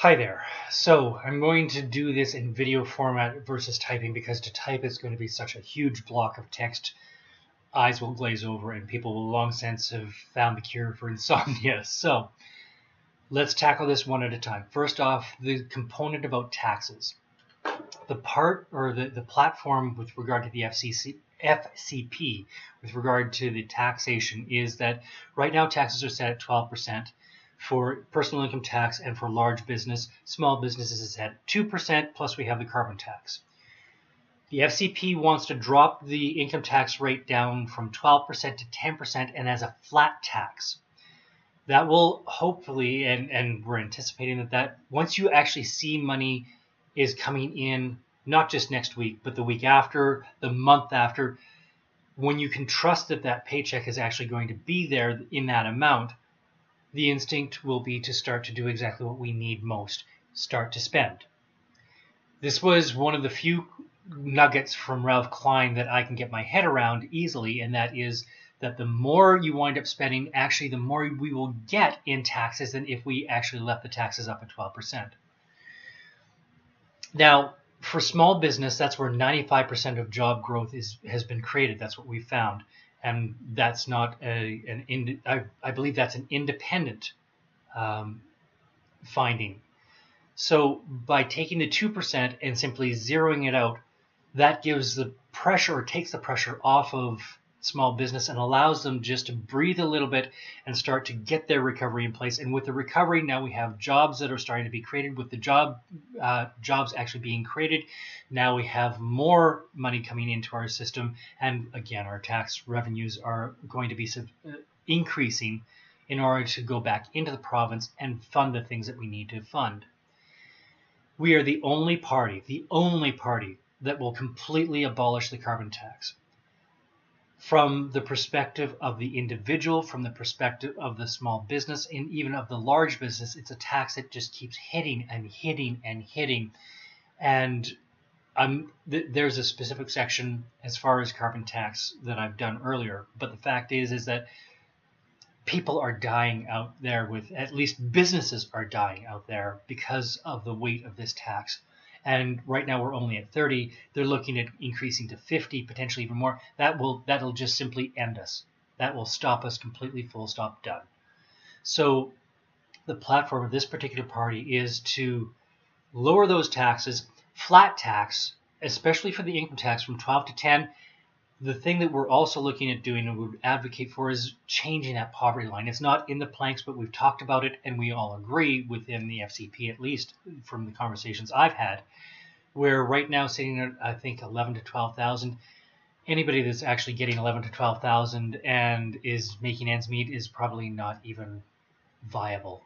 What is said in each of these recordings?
Hi there. So I'm going to do this in video format versus typing because to type is going to be such a huge block of text. Eyes will glaze over and people will long since have found the cure for insomnia. So let's tackle this one at a time. First off, the component about taxes. The part or the platform with regard to the FCP with regard to the taxation is that right now taxes are set at 12%. For personal income tax and for large business, small businesses is at 2%, plus we have the carbon tax. The FCP wants to drop the income tax rate down from 12% to 10% and as a flat tax. That will hopefully, and we're anticipating that once you actually see money is coming in, not just next week, but the week after, the month after, when you can trust that that paycheck is actually going to be there in that amount, the instinct will be to start to do exactly what we need most, start to spend. This was one of the few nuggets from Ralph Klein that I can get my head around easily, and that is that the more you wind up spending, actually the more we will get in taxes than if we actually left the taxes up at 12%. Now, for small business, that's where 95% of job growth has been created. That's what we found. And that's not I believe that's an independent finding. So by taking the 2% and simply zeroing it out, that gives the pressure or takes the pressure off of small business and allows them just to breathe a little bit and start to get their recovery in place. And with the recovery, now we have jobs that are starting to be created. With the jobs actually being created, now we have more money coming into our system. And again, our tax revenues are going to be increasing in order to go back into the province and fund the things that we need to fund. We are the only party that will completely abolish the carbon tax. From the perspective of the individual, from the perspective of the small business, and even of the large business, it's a tax that just keeps hitting and hitting and hitting. And there's a specific section as far as carbon tax that I've done earlier. But the fact is that people are dying out there at least businesses are dying out there because of the weight of this tax. And right now we're only at 30. They're looking at increasing to 50, potentially even more. That'll just simply end us. That will stop us completely, full stop, done. So the platform of this particular party is to lower those taxes, flat tax, especially for the income tax from 12 to 10. The thing that we're also looking at doing and would advocate for is changing that poverty line. It's not in the planks, but we've talked about it and we all agree within the FCP, at least from the conversations I've had, where right now sitting at, I think, 11 to 12,000, anybody that's actually getting 11 to 12,000 and is making ends meet is probably not even viable.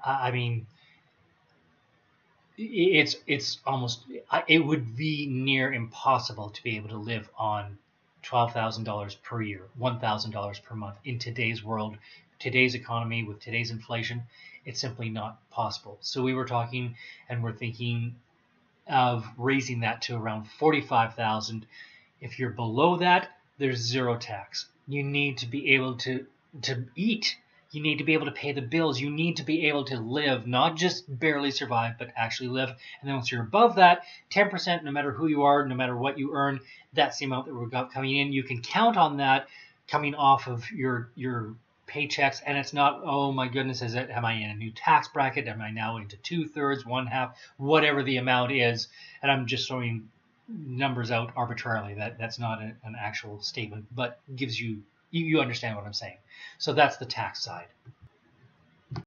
I mean, it's almost, it would be near impossible to be able to live on $12,000 per year, $1,000 per month in today's world, today's economy, with today's inflation. It's simply not possible. So we were talking and we're thinking of raising that to around 45,000. If you're below that, there's zero tax. You need to be able to eat. You need to be able to pay the bills. You need to be able to live, not just barely survive, but actually live. And then once you're above that, 10%, no matter who you are, no matter what you earn, that's the amount that we've got coming in. You can count on that coming off of your paychecks. And it's not, oh my goodness, am I in a new tax bracket? Am I now into 2/3, 1/2, whatever the amount is? And I'm just throwing numbers out arbitrarily. That's not an actual statement, but gives you understand what I'm saying. So that's the tax side.